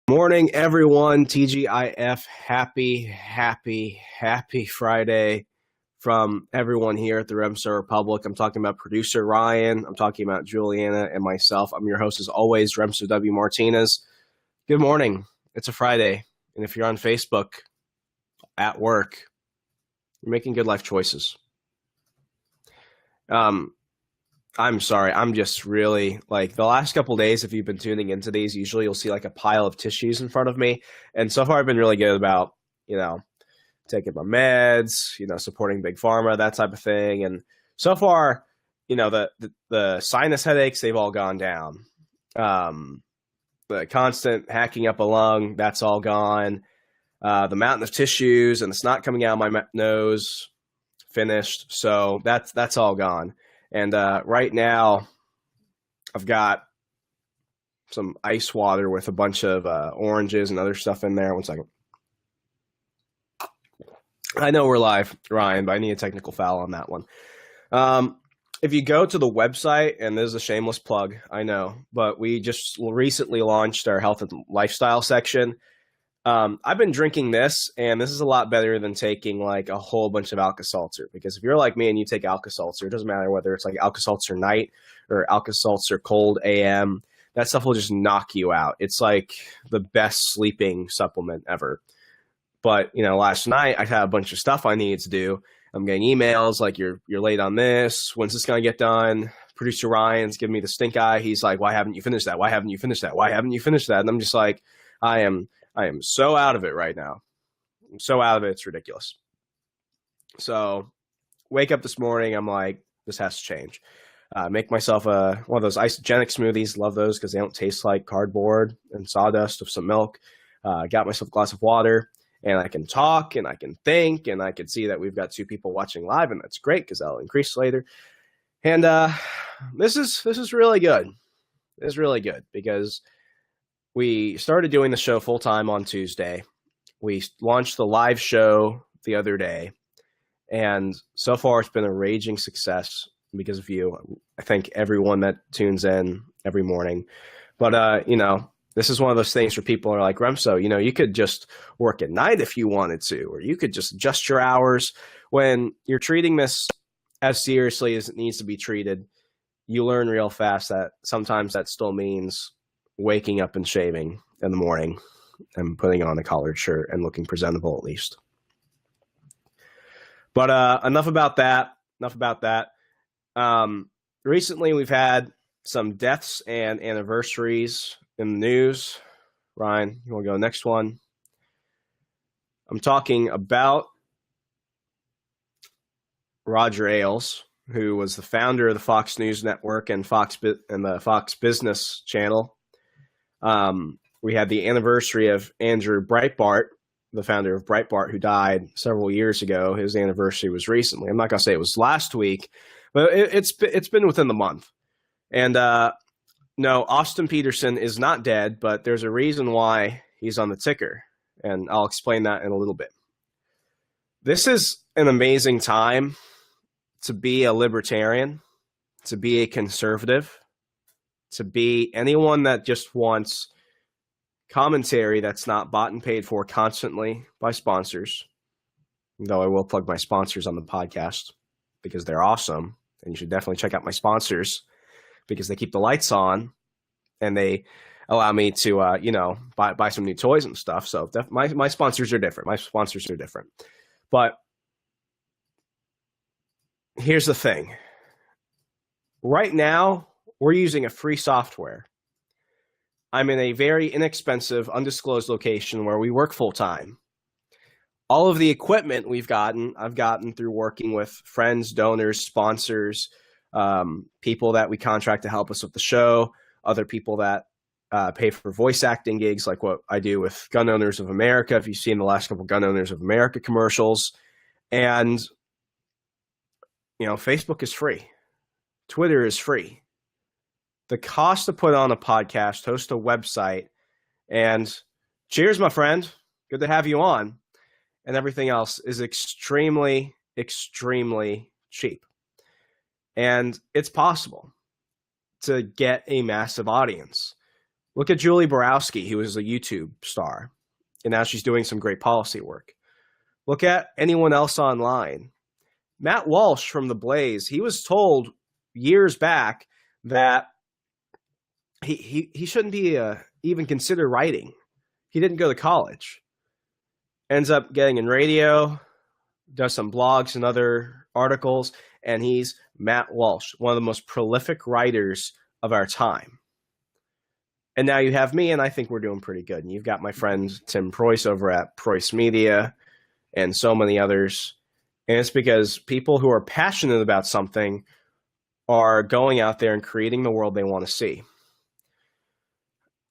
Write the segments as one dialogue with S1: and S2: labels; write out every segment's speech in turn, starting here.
S1: Morning, everyone. TGIF. Happy Friday from everyone here at the Remso Republic. I'm talking about producer Ryan. I'm talking about Juliana and myself. I'm your host, as always, Remso W. Martinez. Good morning. It's a Friday. And if you're on Facebook, at work, you're making good life choices. I'm sorry. I'm just really the last couple of days, if you've been tuning into these, usually you'll see like a pile of tissues in front of me. And so far I've been really good about, taking my meds, supporting Big Pharma, that type of thing. And so far, the sinus headaches, they've all gone down. The constant hacking up a lung, that's all gone. The mountain of tissues and the snot coming out of my nose, finished. So that's all gone. And right now, I've got some ice water with a bunch of oranges and other stuff in there. 1 second. I know we're live, Ryan, but I need a technical foul on that one. If you go to the website, and this is a shameless plug, I know, but we just recently launched our health and lifestyle section. I've been drinking this, and this is a lot better than taking like a whole bunch of Alka-Seltzer, because if you're like me and you take Alka-Seltzer, it doesn't matter whether it's like Alka-Seltzer night or Alka-Seltzer cold AM, that stuff will just knock you out. It's like the best sleeping supplement ever. But, last night I had a bunch of stuff I needed to do. I'm getting emails like, you're late on this. When's this going to get done? Producer Ryan's giving me the stink eye. He's like, why haven't you finished that? Why haven't you finished that? Why haven't you finished that? And I'm just like, I am so out of it right now. I'm so out of it, it's ridiculous. So wake up this morning, I'm like, this has to change. Make myself one of those isogenic smoothies. Love those because they don't taste like cardboard and sawdust with some milk. Got myself a glass of water, and I can talk and I can think, and I can see that we've got 2 people watching live, and that's great because that'll increase later. And this is really good. It's really good because we started doing the show full time on Tuesday. We launched the live show the other day, and so far it's been a raging success because of you. I thank everyone that tunes in every morning. But this is one of those things where people are like, Remso, you could just work at night if you wanted to, or you could just adjust your hours. When you're treating this as seriously as it needs to be treated, you learn real fast that sometimes that still means waking up and shaving in the morning and putting on a collared shirt and looking presentable at least. But enough about that. Recently we've had some deaths and anniversaries in the news. Ryan, you want to go next one? I'm talking about Roger Ailes, who was the founder of the Fox News Network and the Fox Business Channel. We had the anniversary of Andrew Breitbart, the founder of Breitbart, who died several years ago. His anniversary was recently. I'm not going to say it was last week, but it's been within the month. And no, Austin Petersen is not dead, but there's a reason why he's on the ticker, and I'll explain that in a little bit. This is an amazing time to be a libertarian, to be a conservative, to be anyone that just wants commentary that's not bought and paid for constantly by sponsors. Though I will plug my sponsors on the podcast because they're awesome, and you should definitely check out my sponsors because they keep the lights on and they allow me to buy some new toys and stuff. So my sponsors are different. But here's the thing. Right now, we're using a free software. I'm in a very inexpensive, undisclosed location where we work full time. All of the equipment I've gotten through working with friends, donors, sponsors, people that we contract to help us with the show, other people that pay for voice acting gigs like what I do with Gun Owners of America, if you've seen the last couple Gun Owners of America commercials. And, Facebook is free. Twitter is free. The cost to put on a podcast, host a website, and cheers, my friend, good to have you on, and everything else is extremely, extremely cheap. And it's possible to get a massive audience. Look at Julie Borowski, who was a YouTube star, and now she's doing some great policy work. Look at anyone else online. Matt Walsh from The Blaze, he was told years back that he shouldn't be even consider writing. He didn't go to college. Ends up getting in radio, does some blogs and other articles, and he's Matt Walsh, one of the most prolific writers of our time. And now you have me, and I think we're doing pretty good. And you've got my friend Tim Preuss over at Preuss Media and so many others. And it's because people who are passionate about something are going out there and creating the world they want to see.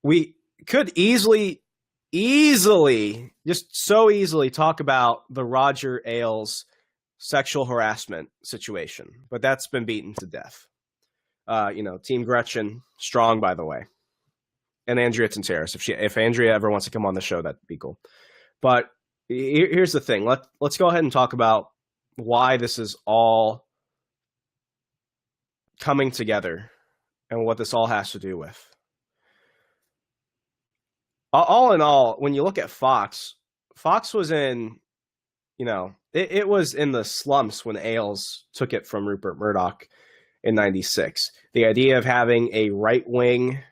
S1: We could easily, just so easily talk about the Roger Ailes sexual harassment situation, but that's been beaten to death. Team Gretchen, strong, by the way. And Andrea Tinteris. If Andrea ever wants to come on the show, that'd be cool. But here's the thing. Let's go ahead and talk about why this is all coming together and what this all has to do with. All in all, when you look at Fox was in, it was in the slumps when Ailes took it from Rupert Murdoch in '96. The idea of having a right-wing,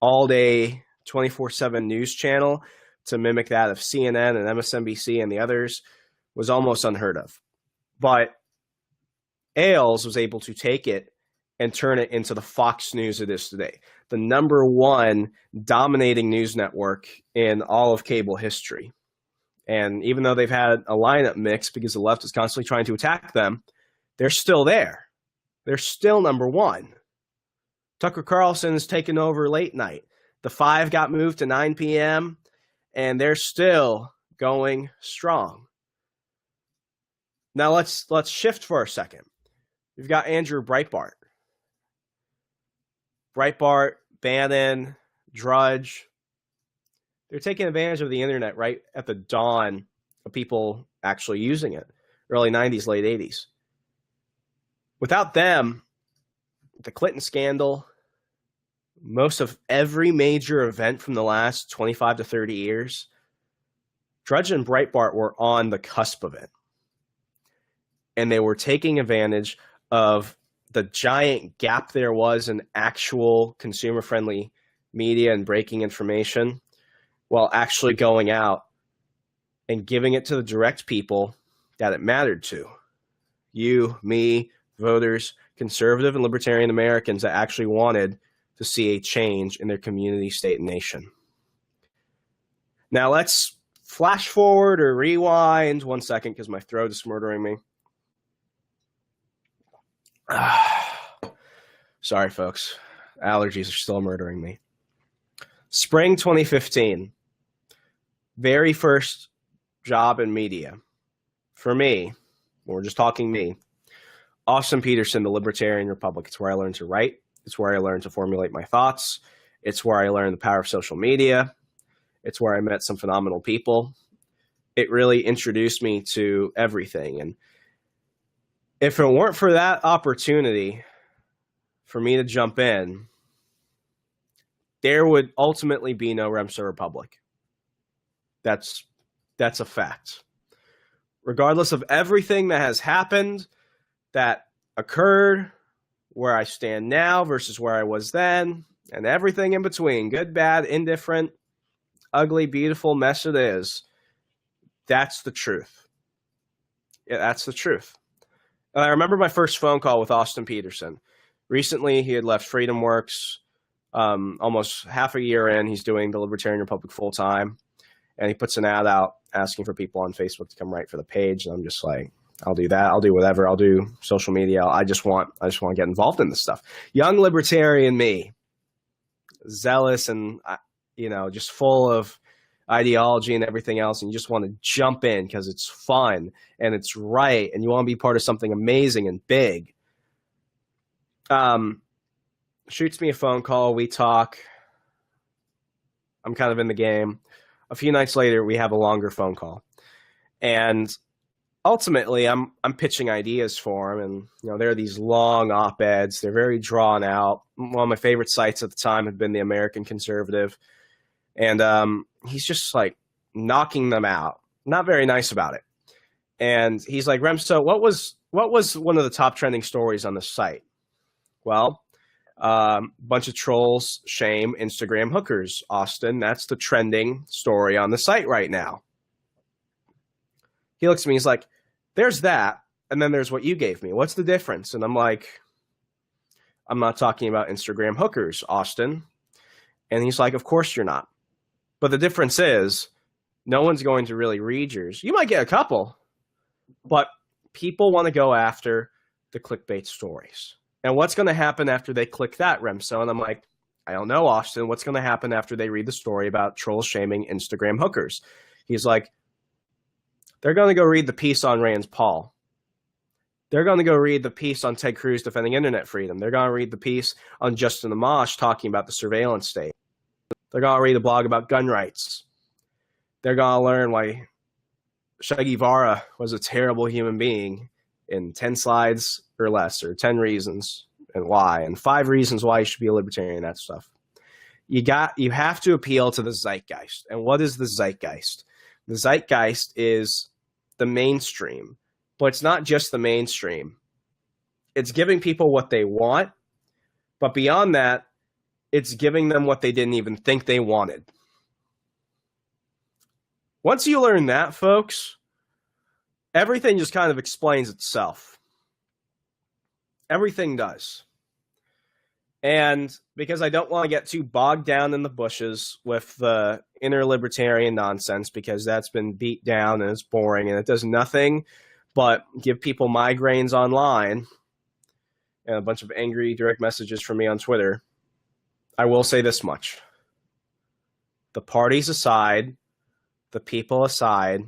S1: all-day, 24/7 news channel to mimic that of CNN and MSNBC and the others was almost unheard of. But Ailes was able to take it and turn it into the Fox News it is today, the #1 dominating news network in all of cable history. And even though they've had a lineup mix because the left is constantly trying to attack them, they're still there. They're still #1. Tucker Carlson has taken over late night. The 5 got moved to 9 p.m., and they're still going strong. Now let's shift for a second. We've got Andrew Breitbart. Bannon, Drudge. They're taking advantage of the internet right at the dawn of people actually using it. Early 90s, late 80s. Without them, the Clinton scandal, most of every major event from the last 25 to 30 years, Drudge and Breitbart were on the cusp of it. And they were taking advantage of the giant gap there was in actual consumer-friendly media and breaking information while actually going out and giving it to the direct people that it mattered to. You, me, voters, conservative and libertarian Americans that actually wanted to see a change in their community, state, and nation. Now let's flash forward or rewind 1 second because my throat is murdering me. Sorry, folks. Allergies are still murdering me. Spring 2015. Very first job in media. For me, we're just talking me, Austin Petersen, the Libertarian Republic. It's where I learned to write. It's where I learned to formulate my thoughts. It's where I learned the power of social media. It's where I met some phenomenal people. It really introduced me to everything. And if it weren't for that opportunity for me to jump in, there would ultimately be no Remso Republic. That's a fact. Regardless of everything that has happened, that occurred, where I stand now versus where I was then, and everything in between, good, bad, indifferent, ugly, beautiful mess it is, that's the truth. Yeah, that's the truth. And I remember my first phone call with Austin Petersen. Recently, he had left Freedom Works. Almost half a year in, he's doing the Libertarian Republic full time. And he puts an ad out asking for people on Facebook to come write for the page. And I'm just like, I'll do that. I'll do whatever. I'll do social media. I just want to get involved in this stuff. Young libertarian me, zealous and, just full of ideology and everything else. And you just want to jump in because it's fun and it's right. And you want to be part of something amazing and big. Shoots me a phone call. We talk. I'm kind of in the game. A few nights later, we have a longer phone call. And ultimately, I'm pitching ideas for him, and there are these long op-eds. They're very drawn out. One of my favorite sites at the time had been the American Conservative, and he's just like knocking them out. Not very nice about it. And he's like, Remso, what was one of the top trending stories on the site? Well, bunch of trolls shame Instagram hookers. Austin, that's the trending story on the site right now. He looks at me, he's like, there's that, and then there's what you gave me. What's the difference? And I'm like, I'm not talking about Instagram hookers, Austin. And he's like, of course you're not. But the difference is, no one's going to really read yours. You might get a couple, but people want to go after the clickbait stories. And what's going to happen after they click that, Remso? And I'm like, I don't know, Austin. What's going to happen after they read the story about trolls shaming Instagram hookers? He's like, they're going to go read the piece on Rand Paul. They're going to go read the piece on Ted Cruz defending internet freedom. They're going to read the piece on Justin Amash talking about the surveillance state. They're going to read a blog about gun rights. They're going to learn why Che Guevara was a terrible human being in 10 slides or less, or 10 reasons and why, and 5 reasons why you should be a libertarian, that stuff. You have to appeal to the zeitgeist. And what is the zeitgeist? The zeitgeist is the mainstream, but it's not just the mainstream. It's giving people what they want, but beyond that, it's giving them what they didn't even think they wanted. Once you learn that, folks, everything just kind of explains itself. Everything does. And because I don't want to get too bogged down in the bushes with the inner libertarian nonsense, because that's been beat down and it's boring and it does nothing but give people migraines online and a bunch of angry direct messages from me on Twitter, I will say this much. The parties aside, the people aside,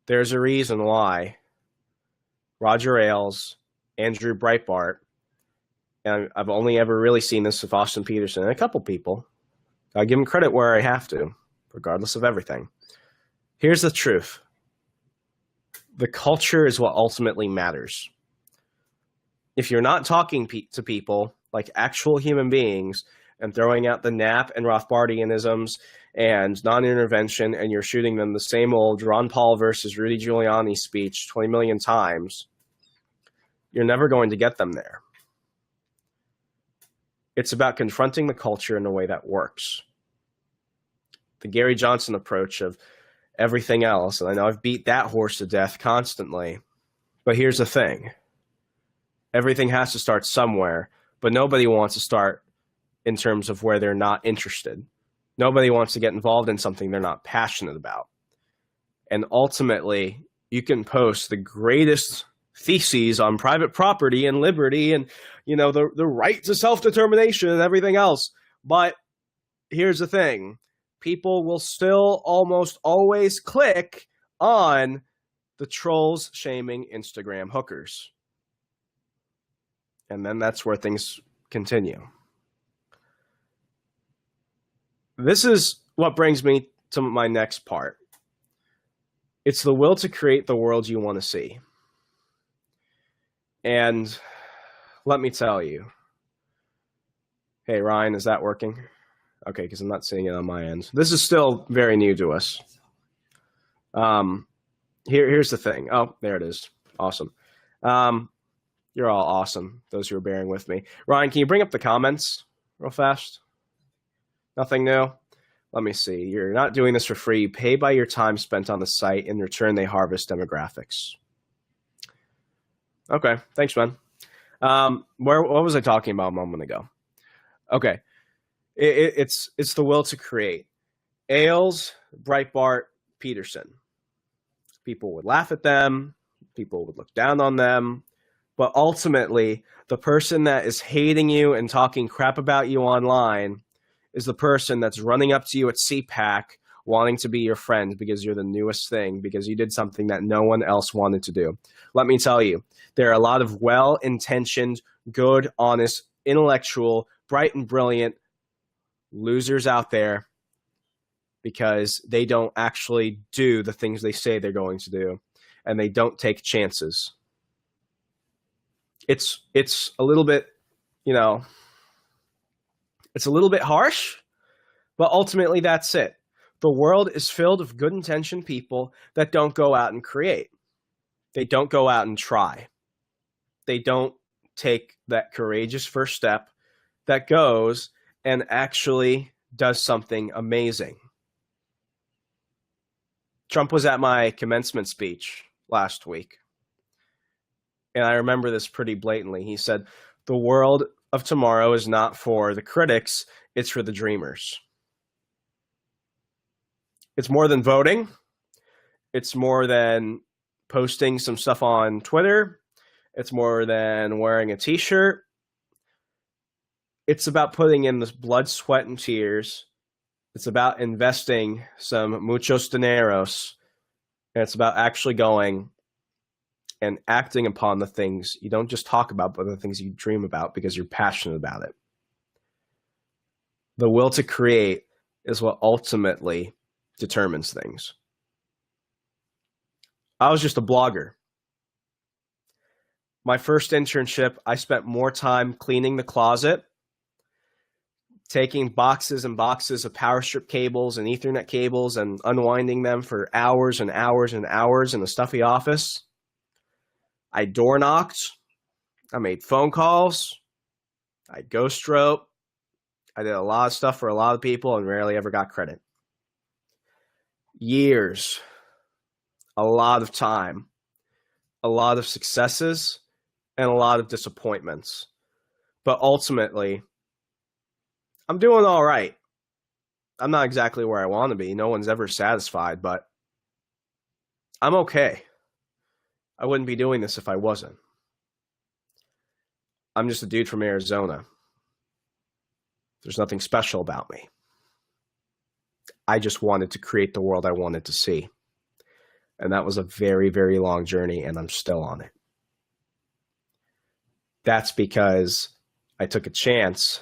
S1: there's a reason why Roger Ailes, Andrew Breitbart, and I've only ever really seen this with Austin Petersen and a couple people. I give them credit where I have to, regardless of everything. Here's the truth. The culture is what ultimately matters. If you're not talking to people like actual human beings and throwing out the Knapp and Rothbardianisms and non-intervention, and you're shooting them the same old Ron Paul versus Rudy Giuliani speech 20 million times, you're never going to get them there. It's about confronting the culture in a way that works. The Gary Johnson approach of everything else, and I know I've beat that horse to death constantly, but here's the thing. Everything has to start somewhere, but nobody wants to start in terms of where they're not interested. Nobody wants to get involved in something they're not passionate about. And ultimately, you can post the greatest theses on private property and liberty and, the right to self-determination and everything else. But here's the thing. People will still almost always click on the trolls shaming Instagram hookers. And then that's where things continue. This is what brings me to my next part. It's the will to create the world you want to see. And let me tell you. Hey, Ryan, is that working? Okay, because I'm not seeing it on my end. This is still very new to us. Here's the thing. Oh, there it is. Awesome. You're all awesome, those who are bearing with me. Ryan, can you bring up the comments real fast? Nothing new? Let me see. You're not doing this for free. You pay by your time spent on the site. In return, they harvest demographics. Okay, thanks, man. What was I talking about a moment ago? Okay, it's the will to create. Ailes, Breitbart, Petersen. People would laugh at them. People would look down on them. But ultimately, the person that is hating you and talking crap about you online is the person that's running up to you at CPAC wanting to be your friend because you're the newest thing, because you did something that no one else wanted to do. Let me tell you, there are a lot of well-intentioned, good, honest, intellectual, bright and brilliant losers out there because they don't actually do the things they say they're going to do. and they don't take chances. It's a little bit, it's a little bit harsh, but ultimately that's it. The world is filled with good-intentioned people that don't go out and create. They don't go out and try. They don't take that courageous first step that goes and actually does something amazing. Trump was at my commencement speech last week, and I remember this pretty blatantly. He said, the world of tomorrow is not for the critics, it's for the dreamers. It's more than voting. It's more than posting some stuff on Twitter. It's more than wearing a t-shirt. It's about putting in this blood, sweat, and tears. It's about investing some muchos dineros. And it's about actually going and acting upon the things you don't just talk about, but the things you dream about because you're passionate about it. The will to create is what ultimately determines things. I was just a blogger. My first internship, I spent more time cleaning the closet, taking boxes and boxes of power strip cables and Ethernet cables and unwinding them for hours and hours and hours in a stuffy office. I door knocked. I made phone calls. I ghost wrote. I did a lot of stuff for a lot of people and rarely ever got credit. Years, a lot of time, a lot of successes, and a lot of disappointments. But ultimately, I'm doing all right. I'm not exactly where I want to be. No one's ever satisfied, but I'm okay. I wouldn't be doing this if I wasn't. I'm just a dude from Arizona. There's nothing special about me. I just wanted to create the world I wanted to see. And that was a very, very long journey, and I'm still on it. That's because I took a chance,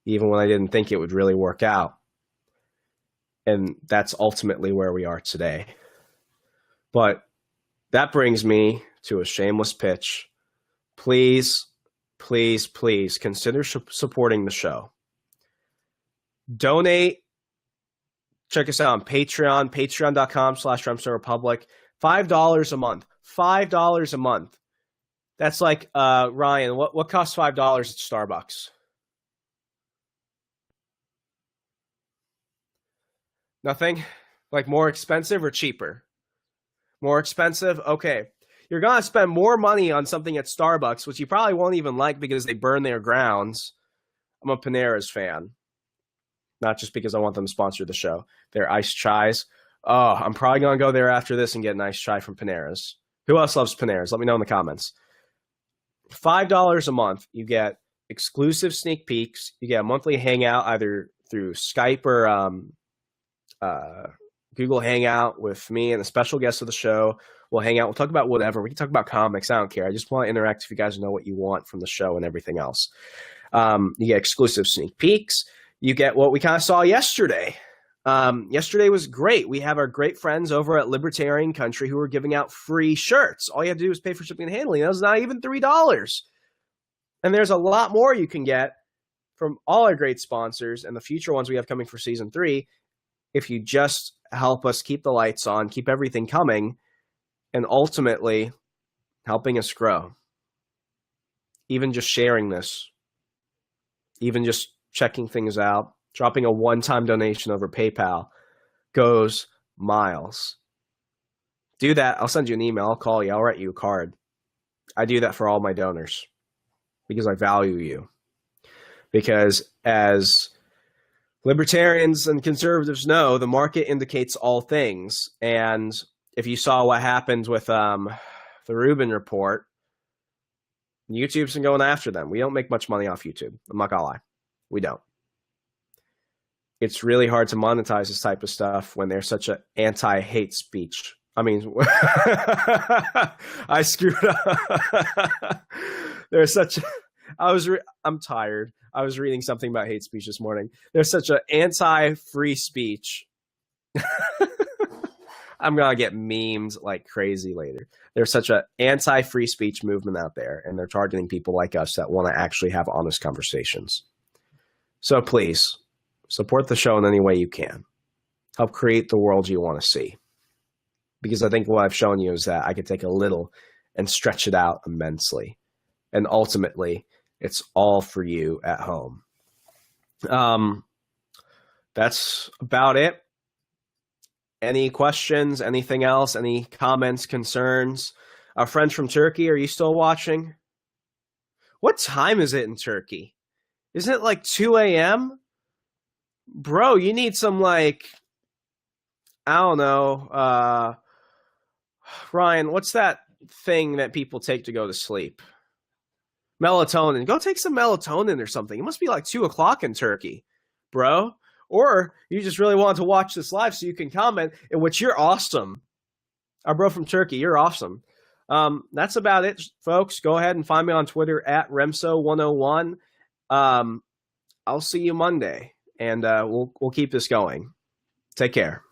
S1: even when I didn't think it would really work out. And that's ultimately where we are today. But that brings me to a shameless pitch. Please, please, please consider supporting the show. Donate. Check us out on Patreon, patreon.com/Remso Republic. $5 a month. $5 a month. That's like, Ryan, what costs $5 at Starbucks? Nothing? Like more expensive or cheaper? More expensive? Okay. You're going to spend more money on something at Starbucks, which you probably won't even like because they burn their grounds. I'm a Panera's fan. Not just because I want them to sponsor the show. Their iced chais. Oh, I'm probably going to go there after this and get an iced chai from Panera's. Who else loves Panera's? Let me know in the comments. $5 a month, you get exclusive sneak peeks. You get a monthly hangout either through Skype or Google Hangout with me and a special guest of the show. We'll hang out. We'll talk about whatever. We can talk about comics. I don't care. I just want to interact if you guys know what you want from the show and everything else. You get exclusive sneak peeks. You get what we kind of saw yesterday. Yesterday was great. We have our great friends over at Libertarian Country who are giving out free shirts. All you have to do is pay for shipping and handling. That was not even $3. And there's a lot more you can get from all our great sponsors and the future ones we have coming for season 3 if you just help us keep the lights on, keep everything coming, and ultimately helping us grow. Even just sharing this, even just checking things out, dropping a one-time donation over PayPal goes miles. Do that. I'll send you an email. I'll call you. I'll write you a card. I do that for all my donors because I value you. Because as libertarians and conservatives know, the market indicates all things. And if you saw what happened with the Rubin report, YouTube's been going after them. We don't make much money off YouTube. I'm not gonna lie. We don't. It's really hard to monetize this type of stuff when there's such an anti-hate speech. I mean, I screwed up. There's such I'm tired. I was reading something about hate speech this morning. There's such an anti-free speech. I'm gonna get memes like crazy later. There's such an anti-free speech movement out there, and they're targeting people like us that want to actually have honest conversations. So please support the show in any way you can. Help create the world you want to see. Because I think what I've shown you is that I could take a little and stretch it out immensely. And ultimately, it's all for you at home. That's about it. Any questions? Anything else? Any comments, concerns? Our friends from Turkey, are you still watching? What time is it in Turkey? Isn't it like 2 a.m.? Bro, you need some like, I don't know, Ryan, what's that thing that people take to go to sleep? Melatonin. Go take some melatonin or something. It must be like 2 o'clock in Turkey, bro. Or you just really want to watch this live so you can comment, in which you're awesome. Our bro from Turkey, you're awesome. That's about it, folks. Go ahead and find me on Twitter at Remso101. I'll see you Monday, and we'll keep this going. Take care.